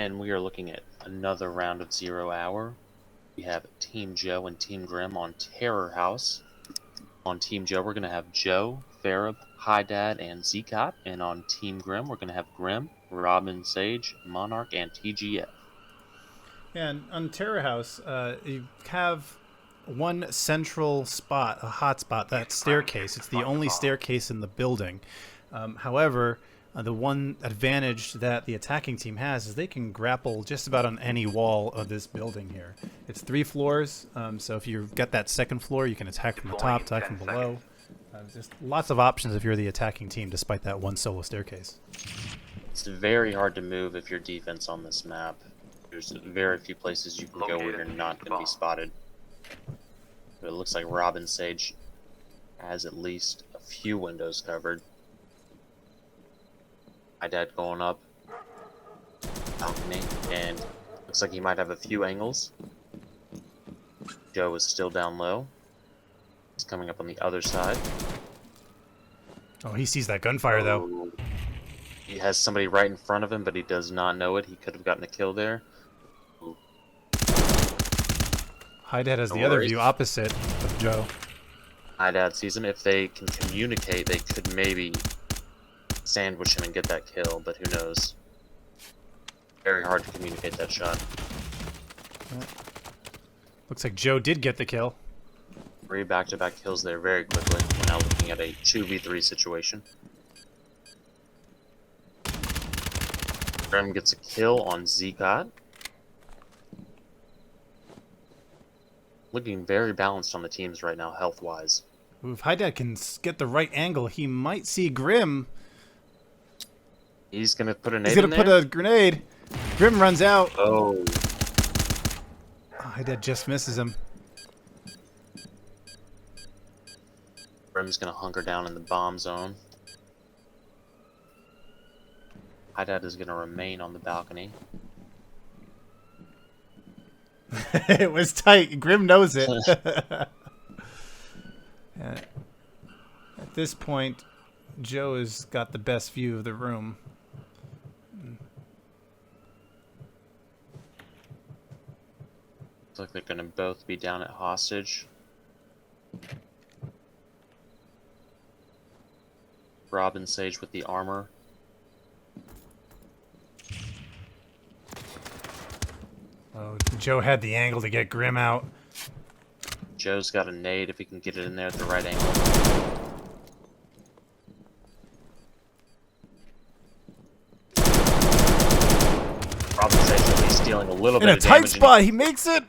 And we are looking at another round of 0 Hour. We have Team Joe and Team Grim on Terror House. On Team Joe, we're going to have Joe, Ferub, Dad, and Zeqot. And on Team Grim, we're going to have Grim, RobinSage, Monaarch, and TGF. And on Terror House, you have one central spot, a hot spot, that staircase. It's the only staircase in the building. However, the one advantage that the attacking team has is they can grapple just about on any wall of this building here. It's 3 floors, so if you get that second floor, you can attack from the top, attack from below. Just lots of options if you're the attacking team, despite that one solo staircase. It's very hard to move if you're defense on this map. There's very few places you can go where you're not going to be spotted. But it looks like RobinSage has at least a few windows covered. Dad going up balcony, and looks like he might have a few angles. Joe is still down low. He's coming up on the other side. Oh, he sees that gunfire though. He has somebody right in front of him, but he does not know it. He could have gotten a kill there. Dad has the other view opposite of Joe. Dad sees him. If they can communicate, they could maybe sandwich him and get that kill, but who knows. Very hard to communicate that shot. Looks like Joe did get the kill. 3 back-to-back kills there very quickly. We're now looking at a 2v3 situation. Grim gets a kill on Zeqot. Looking very balanced on the teams right now, health-wise. If Dad can get the right angle, he might see Grim. He's gonna put a nade He's gonna put a grenade. Grim runs out. Oh. Dad just misses him. Grim's gonna hunker down in the bomb zone. Dad is gonna remain on the balcony. It was tight. Grim knows it. At this point, Joe has got the best view of the room. Looks like they're gonna both be down at hostage. RobinSage with the armor. Oh, Joe had the angle to get Grim out. Joe's got a nade if he can get it in there at the right angle. RobinSage at least dealing a little bit of damage. In a tight spot, he makes it!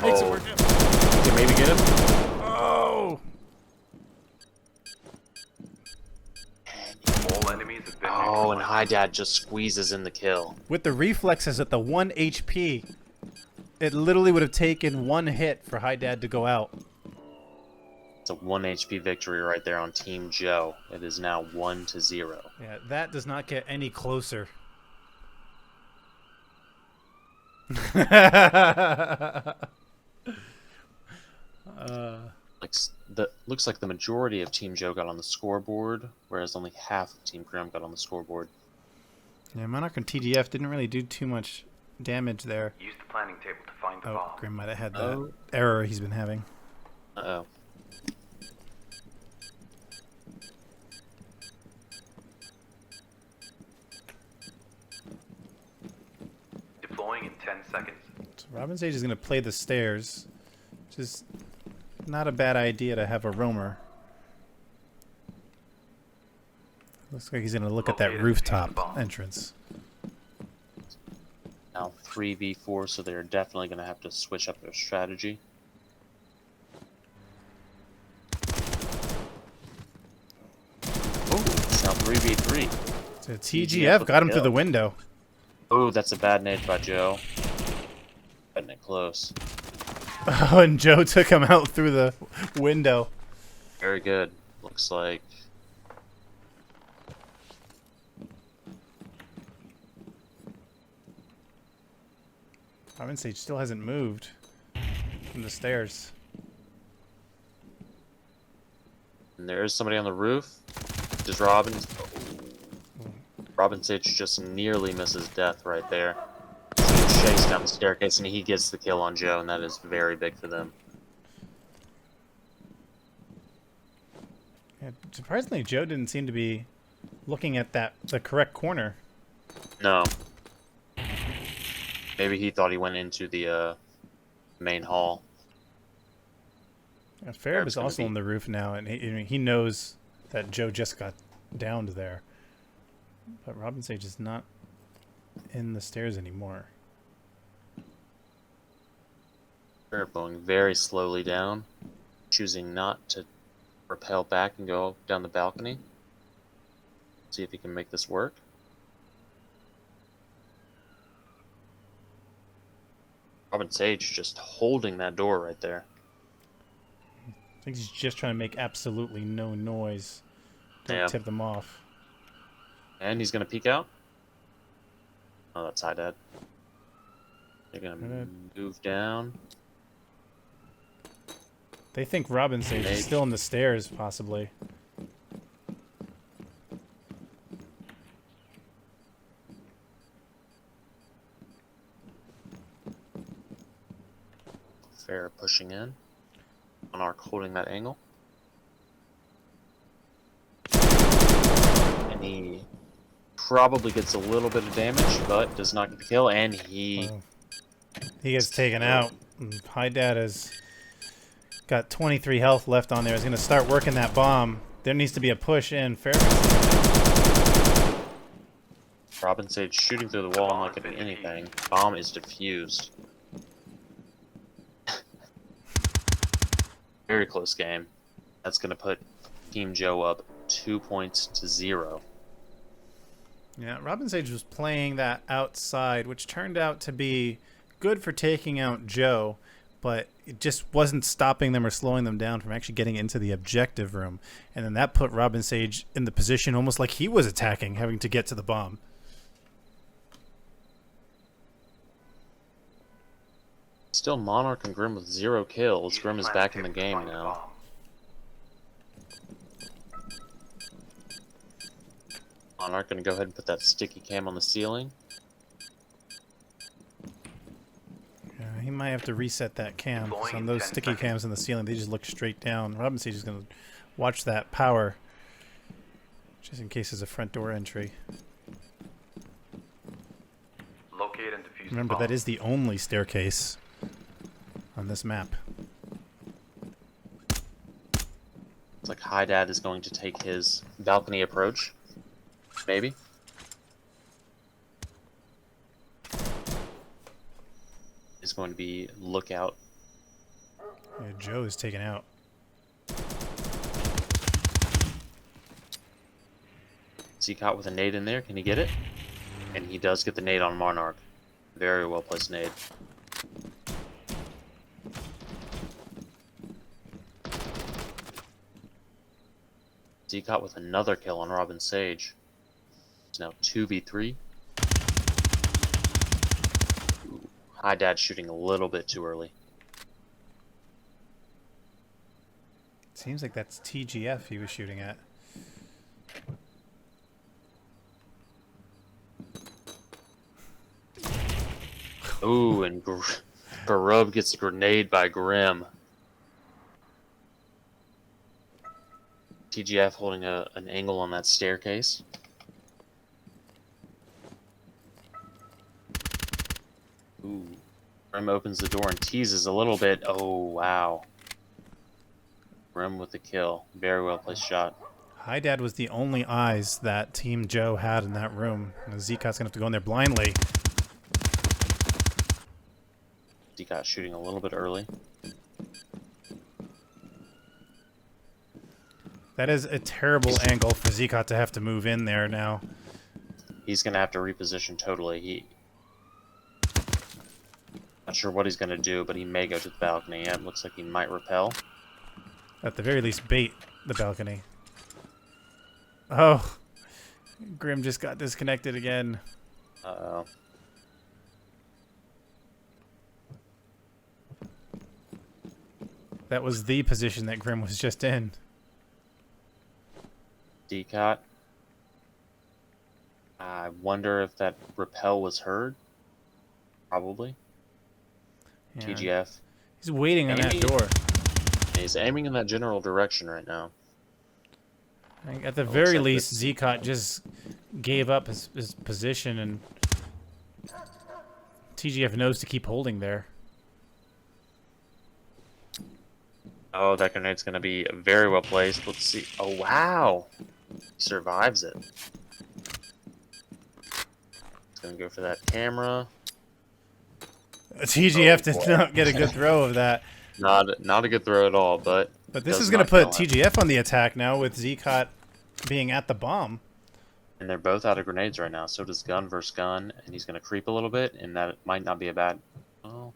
Makes it work. Can maybe get him? Oh! All enemies have been Oh, and Dad just squeezes in the kill. With the reflexes at the 1 HP, it literally would have taken 1 hit for Dad to go out. It's a 1 HP victory right there on Team Joe. It is now 1-0. Yeah, that does not get any closer. Looks like the majority of Team Joe got on the scoreboard, whereas only half of Team Grim got on the scoreboard. Yeah, Monaarch and TGF didn't really do too much damage there. Use the planning table to find the bomb. Grim might have had that error he's been having. Uh-oh. Deploying in 10 seconds. So RobinSage is going to play the stairs, which is not a bad idea to have a roamer. Looks like he's going to look at that rooftop entrance. Now 3v4, so they're definitely going to have to switch up their strategy. Oh, it's now 3v3. So TGF got him through the window. Oh, that's a bad nade by Joe. Cutting it close. Oh, and Joe took him out through the window. Very good. Looks like... RobinSage still hasn't moved from the stairs. And there's somebody on the roof. Does RobinSage just nearly misses death right there. chase down the staircase, and he gets the kill on Joe, and that is very big for them. Yeah, surprisingly, Joe didn't seem to be looking at the correct corner. No. Maybe he thought he went into the main hall. Yeah, Ferub is also on the roof now, and he knows that Joe just got downed there. But RobinSage is not in the stairs anymore. Ferub going very slowly down, choosing not to rappel back and go down the balcony. See if he can make this work. RobinSage just holding that door right there. I think he's just trying to make absolutely no noise. Don't tip them off. And he's going to peek out. Oh, that's high dad. They're going to move down. They think RobinSage is still in the stairs, possibly. Fair pushing in. Monaarch holding that angle. And he probably gets a little bit of damage, but does not get the kill, and he gets taken out. High Dad has got 23 health left on there. He's going to start working that bomb. There needs to be a push in. RobinSage shooting through the wall and not getting anything. Bomb is defused. Very close game. That's going to put Team Joe up 2 points to 0. Yeah, RobinSage was playing that outside, which turned out to be good for taking out Joe, but it just wasn't stopping them or slowing them down from actually getting into the objective room. And then that put RobinSage in the position almost like he was attacking, having to get to the bomb. Still Monaarch and Grim with 0 kills. Grim is back in the game now. Monaarch gonna go ahead and put that sticky cam on the ceiling. He might have to reset that cam. So on those sticky cams in the ceiling, they just look straight down. RobinSage is gonna watch that power, just in case there's a front door entry. Locate and defuse. Remember, that is the only staircase on this map. It's like High Dad is going to take his balcony approach. Maybe. Is going to be lookout. Yeah, Joe is taken out. Zeqot with a nade in there. Can he get it? And he does get the nade on Monaarch. Very well placed nade. Zeqot with another kill on RobinSage. It's now 2v3. Ooh, High Dad shooting a little bit too early. Seems like that's TGF he was shooting at. Ooh, and Ferub gets a grenade by Grim. TGF holding an angle on that staircase. Ooh. Grim opens the door and teases a little bit. Oh, wow. Grim with the kill. Very well placed shot. High Dad was the only eyes that Team Joe had in that room. Zeqot's going to have to go in there blindly. Zeqot shooting a little bit early. That is a terrible angle for Zeqot to have to move in there now. He's going to have to reposition totally. Not sure what he's going to do, but he may go to the balcony. Yeah, it looks like he might repel. At the very least, bait the balcony. Oh, Grim just got disconnected again. Uh-oh. That was the position that Grim was just in. Zeqot. I wonder if that repel was heard. Probably. Yeah. TGF. He's waiting on that Aiming- door. He's aiming in that general direction right now. I think at the looks very like least, Zeqot just gave up his position, and TGF knows to keep holding there. Oh, that grenade's going to be very well placed. Let's see. Oh, wow. He survives it. He's going to go for that camera. TGF Oh, did boy. not get a good throw of that. Not a good throw at all, but But this does is going to not put kill him. TGF on the attack now with Zeqot being at the bomb. And they're both out of grenades right now. So does gun versus gun, and he's going to creep a little bit, and that might not be a bad. Oh.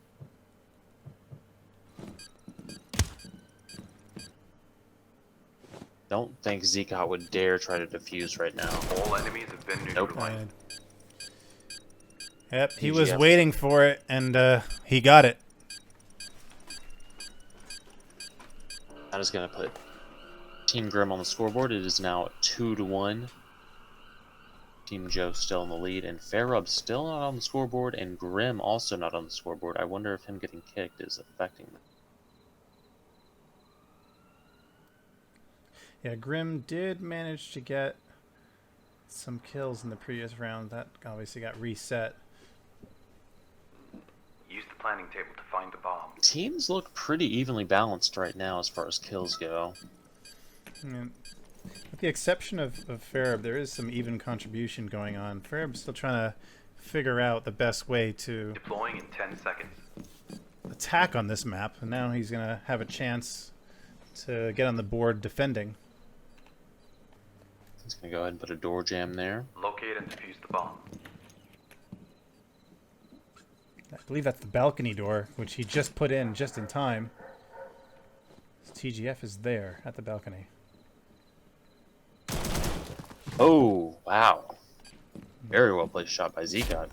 Don't think Zeqot would dare try to defuse right now. All enemies have been Nope. neutralized. Yep, he was TGF. waiting for it, and he got it. That is going to put Team Grim on the scoreboard. It is now 2-1. Team Joe still in the lead, and Ferub still not on the scoreboard, and Grim also not on the scoreboard. I wonder if him getting kicked is affecting them. Yeah, Grim did manage to get some kills in the previous round. That obviously got reset. Use the planning table to find the bomb. Teams look pretty evenly balanced right now as far as kills go. Yeah. With the exception of Ferub, there is some even contribution going on. Ferub's still trying to figure out the best way to Deploying in 10 seconds. attack on this map, and now he's going to have a chance to get on the board defending. He's going to go ahead and put a door jam there. Locate and defuse the bomb. I believe that's the balcony door, which he just put in just in time. TGF is there at the balcony. Oh, wow. Very well placed shot by Zeqot.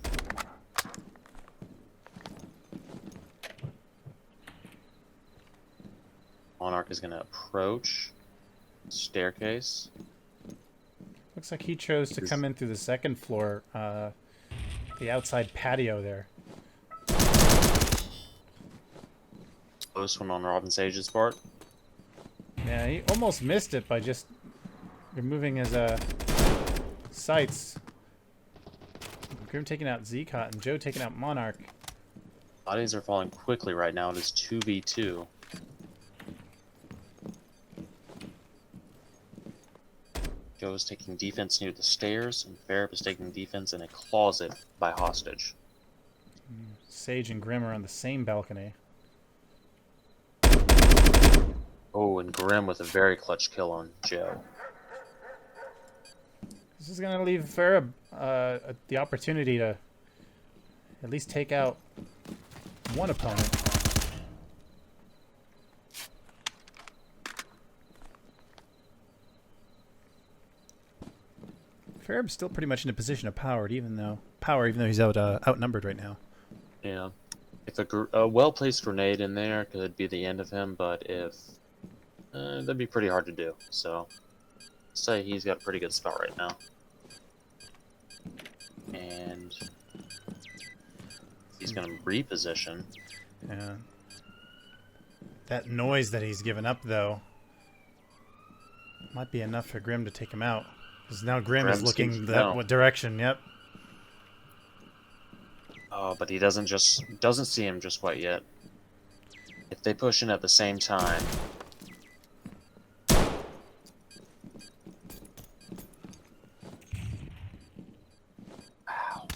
Monaarch is going to approach staircase. Looks like he chose to come in through the second floor, the outside patio there. Close one on RobinSage's part. Yeah, he almost missed it by just removing his sights. Grim taking out Zeqot and Joe taking out Monaarch. Bodies are falling quickly right now. It is 2v2. Joe is taking defense near the stairs, and Ferub is taking defense in a closet by hostage. Sage and Grim are on the same balcony. Oh, and Grim with a very clutch kill on Joe. This is going to leave Ferub the opportunity to at least take out one opponent. Ferub's still pretty much in a position of power, even though he's outnumbered right now. Yeah. If a well-placed grenade in there could be the end of him, but if... that'd be pretty hard to do, so... say he's got a pretty good spot right now. And... he's gonna reposition. Yeah. That noise that he's given up, though, might be enough for Grim to take him out. Because now Grim is looking that direction, yep. Oh, but he doesn't see him just quite yet. If they push in at the same time... Wow.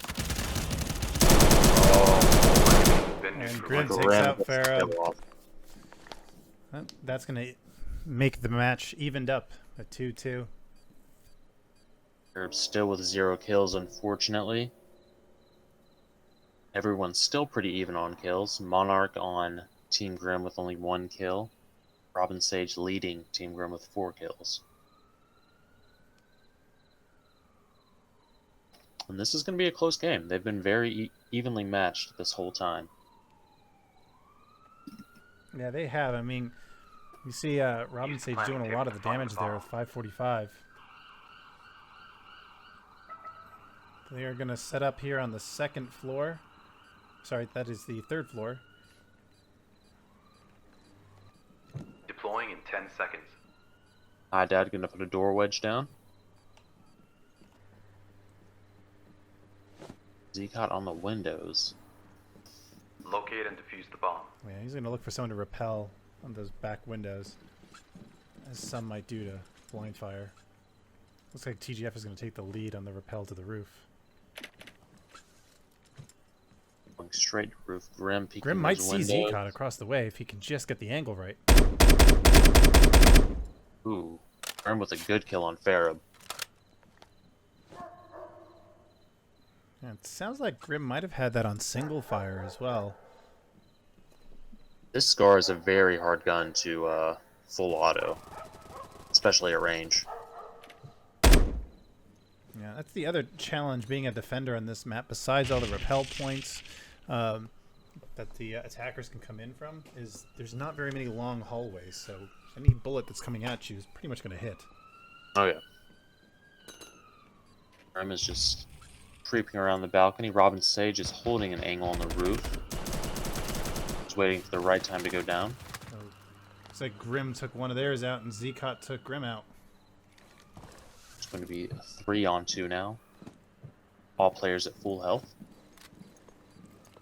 Oh. Been And neutralized. Grim takes Grim out gets the Ferub. kill off. That's going to make the match evened up at 2-2. Ferub still with 0 kills, unfortunately. Everyone's still pretty even on kills. Monaarch on Team Grim with only 1 kill. RobinSage leading Team Grim with 4 kills. And this is going to be a close game. They've been very evenly matched this whole time. Yeah, they have. I mean, you see RobinSage doing a lot of the damage there with 545. They are going to set up here on the second floor. Sorry, that is the 3rd floor. Deploying in 10 seconds. Hi, Dad. Gonna put a door wedge down. Zeqot on the windows. Locate and defuse the bomb. Yeah, he's gonna look for someone to rappel on those back windows, as some might do to blind fire. Looks like TGF is gonna take the lead on the rappel to the roof. Going straight to roof. Grim peeking Grim through might his see windows. Zeqot across the way if he can just get the angle right. Ooh. Grim with a good kill on Ferub. Yeah, it sounds like Grim might have had that on single fire as well. This Scar is a very hard gun to full auto, especially at range. Yeah, that's the other challenge being a defender on this map, besides all the rappel points that the attackers can come in from, is there's not very many long hallways, so any bullet that's coming at you is pretty much going to hit. Oh yeah. Grim is just creeping around the balcony. RobinSage is holding an angle on the roof. Just waiting for the right time to go down. So, looks like Grim took one of theirs out and Zeqot took Grim out. It's going to be a 3-on-2 now. All players at full health.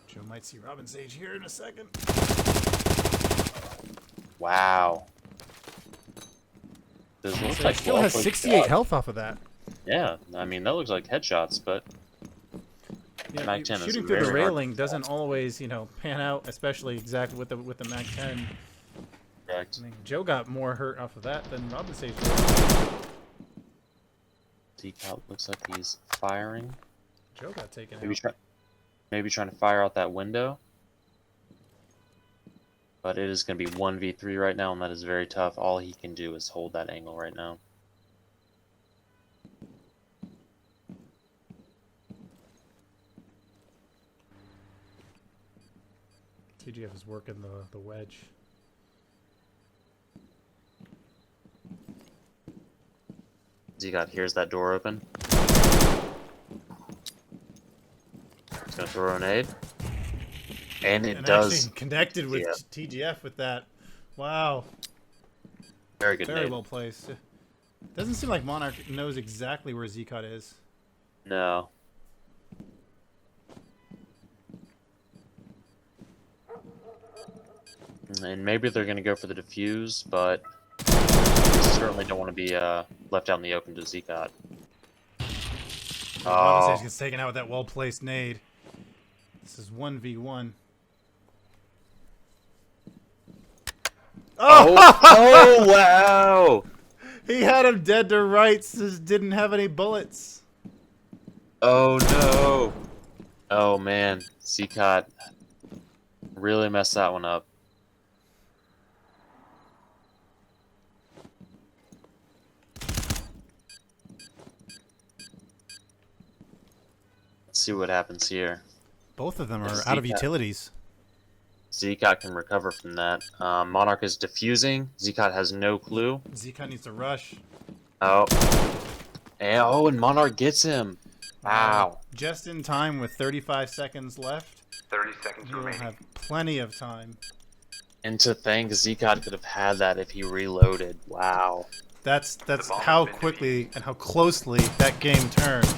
Joe might see RobinSage here in a second. Wow. This looks So like he still has 68 health off of that. Yeah, I mean, that looks like headshots, but Yeah, Mag 10 is shooting through the very hard railing to doesn't always, pan out, especially exactly with the Mag 10. correct. I mean, Joe got more hurt off of that than RobinSage did. Zeqot looks like he's firing. Joe got taken Maybe out. maybe trying to fire out that window. But it is going to be 1v3 right now, and that is very tough. All he can do is hold that angle right now. TGF is working the wedge. Zeqot hears that door open. He's going to throw a nade. And it does. Actually connected with Yeah. TGF with that. Wow. Very good Very nade. well placed. Doesn't seem like Monaarch knows exactly where Zeqot is. No. And maybe they're going to go for the defuse, but certainly don't want to be left out in the open to Zeqot. RobinSage gets taken out with that well-placed nade. This is 1v1. Oh, wow! He had him dead to rights, just didn't have any bullets. Oh, no! Oh, man. Zeqot really messed that one up. Let's see what happens here. Both of them are Zeqot. out of utilities. Zeqot can recover from that. Monaarch is defusing. Zeqot has no clue. Zeqot needs to rush. Oh. And Monaarch gets him. Wow. Just in time with 35 seconds left. 30 seconds He will remaining. have plenty of time. And to think Zeqot could have had that if he reloaded. Wow. That's bomb how has been quickly and how closely that game turned.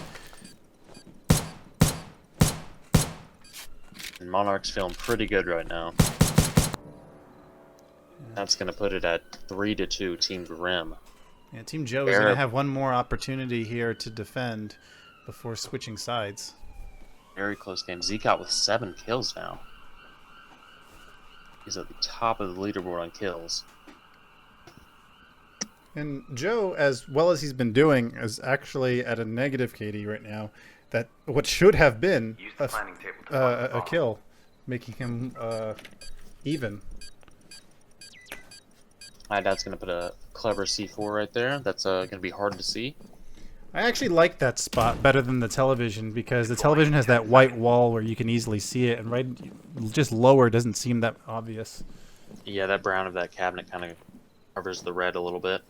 And Monaarch's feeling pretty good right now. That's going to put it at 3-2, Team Grim. Yeah, Team Joe is going to have one more opportunity here to defend before switching sides. Very close game. Zeqot with 7 kills now. He's at the top of the leaderboard on kills. And Joe, as well as he's been doing, is actually at a negative KD right now. That what should have been Use the planning table to find the a bomb. kill, making him even. My dad's going to put a clever C4 right there. That's going to be hard to see. I actually like that spot better than the television because the television has that white wall where you can easily see it, and right just lower doesn't seem that obvious. Yeah, that brown of that cabinet kind of covers the red a little bit.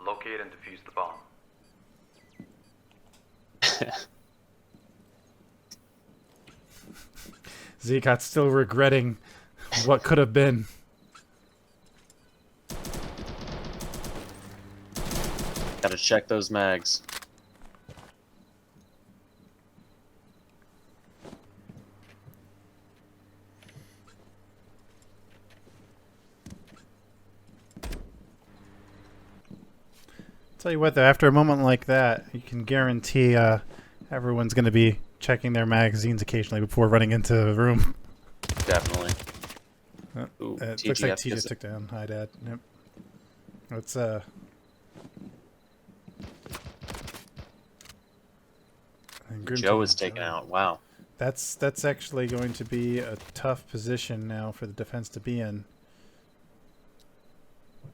Locate and defuse the bomb. Zeqot's still regretting what could have been. Gotta check those mags. Tell you what, though, after a moment like that, you can guarantee everyone's going to be checking their magazines occasionally before running into the room. Definitely. Ooh, it TGF looks like TGF took down. Hi, Dad. Yep. Let's and Joe is taken out. Wow. That's actually going to be a tough position now for the defense to be in.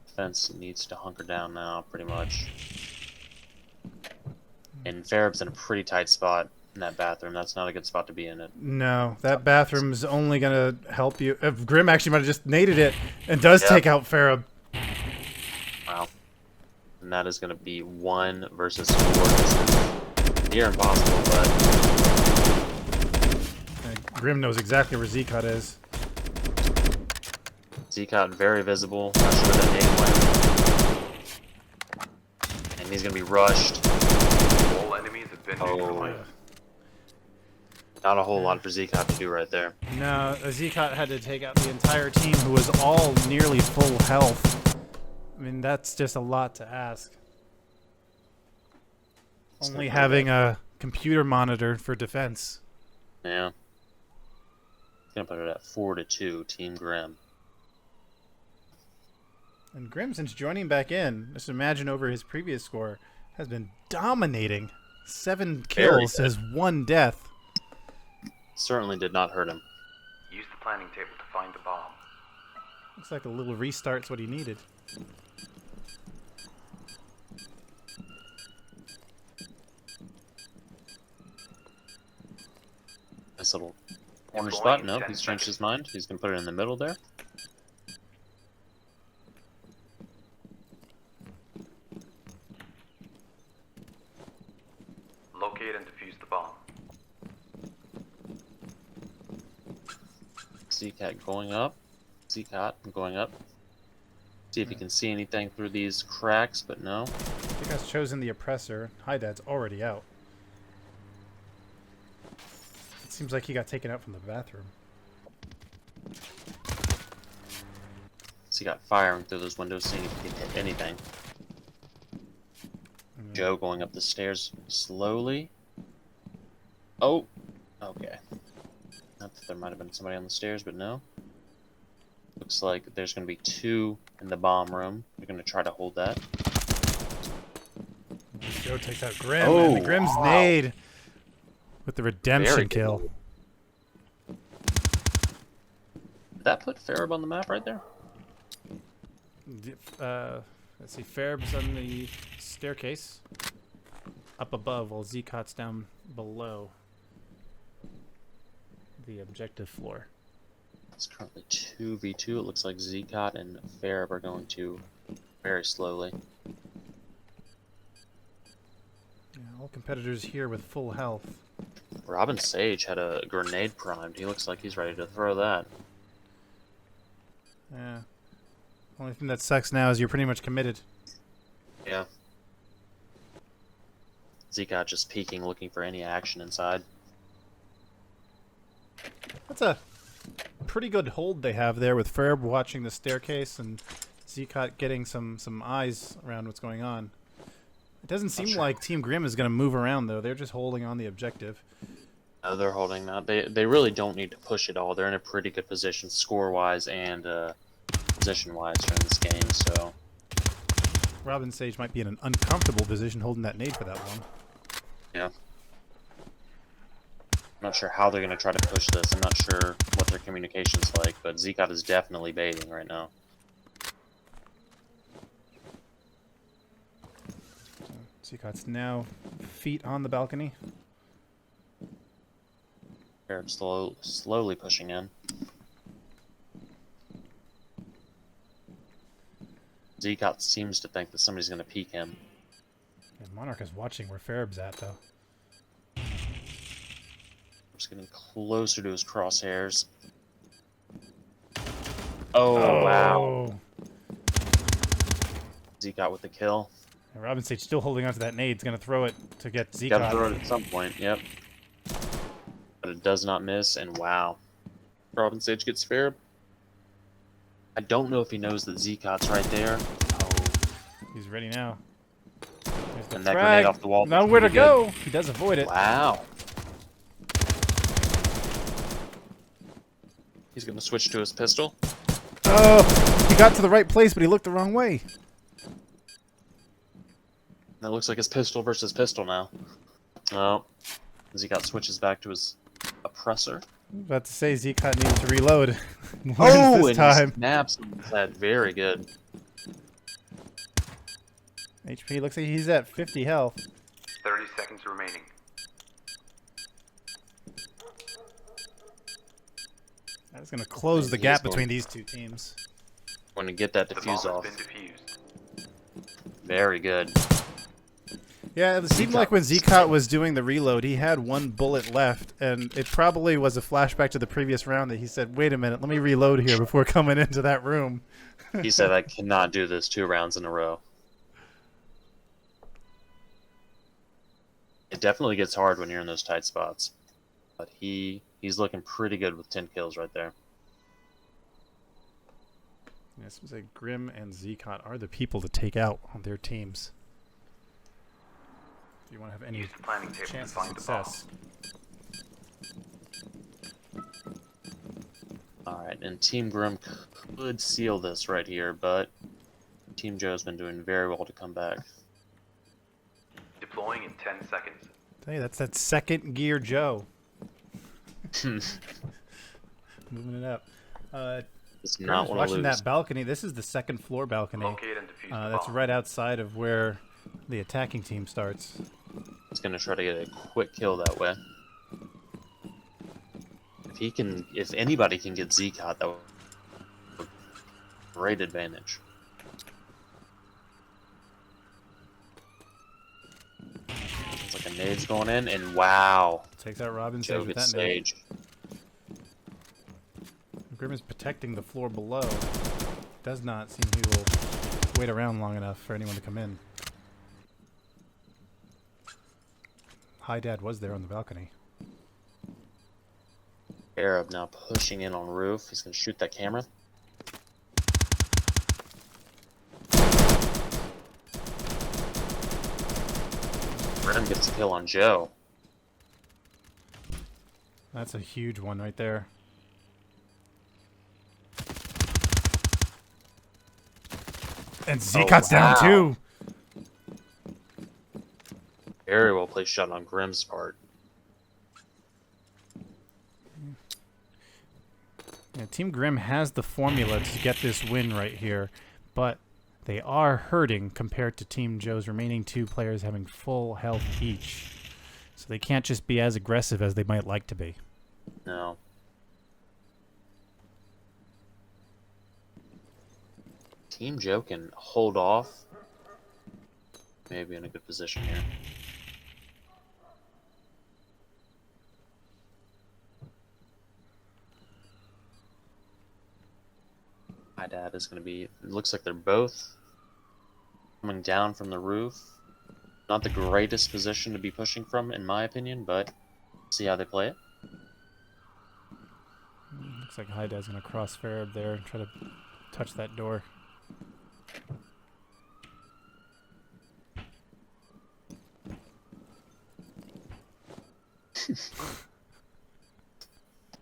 Defense needs to hunker down now, pretty much. And Ferub's in a pretty tight spot in that bathroom. That's not a good spot to be in it. No, that bathroom's only going to help you. If Grim actually might have just naded it and does take out Ferub. Wow. And that is going to be 1 versus 4. This is near impossible, but... Grim knows exactly where Zeqot is. Zeqot very visible. Not sure where that nade went. And he's going to be rushed. All enemies have been neutralized. Not a whole lot for Zeqot to do right there. No, Zeqot had to take out the entire team who was all nearly full health. I mean, that's just a lot to ask. Only having a computer monitor for defense. Yeah. Gonna put it at 4-2, Team Grim. And Grim, since joining back in, just imagine over his previous score, has been dominating. 7 kills, has 1 death. Certainly did not hurt him. Use the planning table to find the bomb. Looks like a little restart's what he needed. Nice little corner spot. Nope, he's changed his mind. He's gonna put it in the middle there. Locate and defuse the bomb. Zeqot going up. Zeqot going up. See if he can see anything through these cracks, but no. Zeqot's chosen the oppressor. Hi, Dad's already out. It seems like he got taken out from the bathroom. Zeqot firing through those windows, seeing if he can hit anything. Joe going up the stairs slowly. Oh, okay. Not that there might have been somebody on the stairs, but no. Looks like there's going to be 2 in the bomb room. They're going to try to hold that. Joe takes out Grim, and the Grim's nade with the redemption kill. Did that put Ferub on the map right there? Let's see, Ferub's on the staircase up above, while Zeqot's down below the objective floor. It's currently 2v2. It looks like Zeqot and Ferub are going to very slowly. Yeah, all competitors here with full health. RobinSage had a grenade primed. He looks like he's ready to throw that. Yeah. Only thing that sucks now is you're pretty much committed. Yeah. Zeqot just peeking, looking for any action inside. That's a pretty good hold they have there with Ferub watching the staircase and Zeqot getting some eyes around what's going on. It doesn't seem like Team Grim is going to move around, though. They're just holding on the objective. No, they're holding that. They really don't need to push it all. They're in a pretty good position score-wise and position-wise during this game, so... RobinSage might be in an uncomfortable position holding that nade for that long. Yeah. I'm not sure how they're going to try to push this. I'm not sure what their communication's like, but Zeqot is definitely baiting right now. Zeqot's now feet on the balcony. Ferub slowly pushing in. Zeqot seems to think that somebody's going to peek him. And Monaarch is watching where Ferub's at, though. Ferub's getting closer to his crosshairs. Oh, wow. Zeqot with the kill. And RobinSage still holding onto that nade. He's going to throw it to get Zeqot. Gotta throw it at some point, yep. But it does not miss, and wow. RobinSage gets Ferub. I don't know if he knows that Zeqot's right there. He's ready now. And that grenade off the wall. Nowhere to go. He does avoid it. Wow. He's going to switch to his pistol. Oh, he got to the right place, but he looked the wrong way. That looks like his pistol versus pistol now. Oh, Zeqot switches back to his oppressor. About to say Zeqot needs to reload. Oh, this time. Snaps that very good. HP looks like he's at 50 health. 30 seconds remaining. That's going to close the gap between these two teams. Going to get that The defuse bomb off. has been defused. Very good. Yeah, it seemed like when Zeqot was doing the reload, he had one bullet left, and it probably was a flashback to the previous round that he said, wait a minute, let me reload here before coming into that room. He said, I cannot do this 2 rounds in a row. It definitely gets hard when you're in those tight spots. But he's looking pretty good with 10 kills right there. This was a Grim and Zeqot are the people to take out on their teams. If you want to have any Use the planning table chance to of find the bomb. success. Alright, and Team Grim could seal this right here, but Team Joe's been doing very well to come back. Deploying in 10 seconds. Hey, that's that second gear Joe. Moving it up. It's not want to watching lose. that balcony. This is the second floor balcony. Locate and defuse the That's bomb. right outside of where the attacking team starts. He's going to try to get a quick kill that way. If anybody can get Zeqot, that would be a great advantage. It's like a nade's going in, and wow. Takes out RobinSage Joe with gets that nade. Sage. Grim is protecting the floor below. Does not seem he will wait around long enough for anyone to come in. Hi Dad was there on the balcony. Ferub now pushing in on roof. He's going to shoot that camera. Grim gets a kill on Joe. That's a huge one right there. And Zeqot's down too. Very well placed shot on Grim's part. Yeah, Team Grim has the formula to get this win right here, but they are hurting compared to Team Joe's remaining 2 players having full health each. So they can't just be as aggressive as they might like to be. No. Team Joe can hold off. Maybe in a good position here. My dad is going to be... It looks like they're both coming down from the roof. Not the greatest position to be pushing from, in my opinion, but see how they play it. Looks like Hi Dad's going to cross Ferub there and try to touch that door. Looks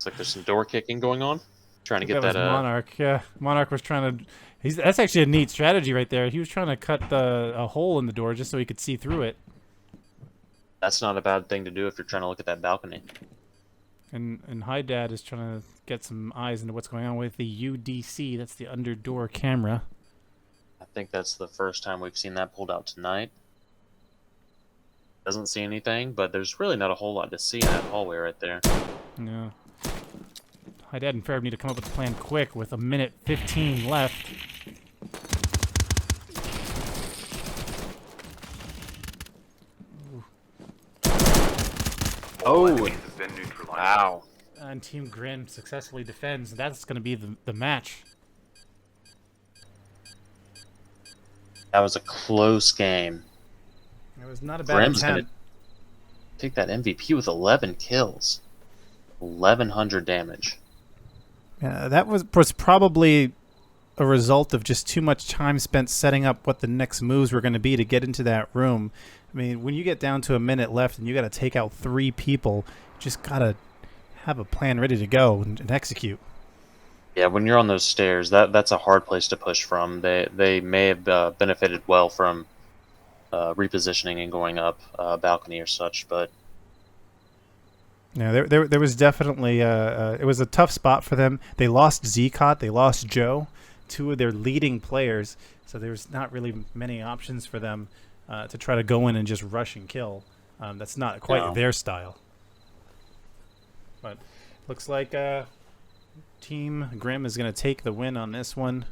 like there's some door kicking going on. Trying to get that that. was Monaarch. Yeah, Monaarch was trying to. That's actually a neat strategy right there. He was trying to cut a hole in the door just so he could see through it. That's not a bad thing to do if you're trying to look at that balcony. And Hi Dad is trying to get some eyes into what's going on with the UDC. That's the under door camera. I think that's the first time we've seen that pulled out tonight. Doesn't see anything, but there's really not a whole lot to see in that hallway right there. No. Hi Dad and Ferub need to come up with a plan quick with 1:15 left. All Oh, enemies have been neutralized. wow. And Team Grim successfully defends. That's going to be the match. That was a close game. It was not a bad Grim's going to attempt. take that MVP with 11 kills. 1,100 damage. That was probably a result of just too much time spent setting up what the next moves were going to be to get into that room. I mean, when you get down to a minute left and you got to take out 3 people, you just got to have a plan ready to go and execute. Yeah, when you're on those stairs, that's a hard place to push from. They may have benefited well from repositioning and going up a balcony or such, but Yeah, there was definitely it was a tough spot for them. They lost Zeqot, they lost Joe, 2 of their leading players, so there's not really many options for them to try to go in and just rush and kill. That's not quite No. their style. But looks like Team Grim is going to take the win on this one.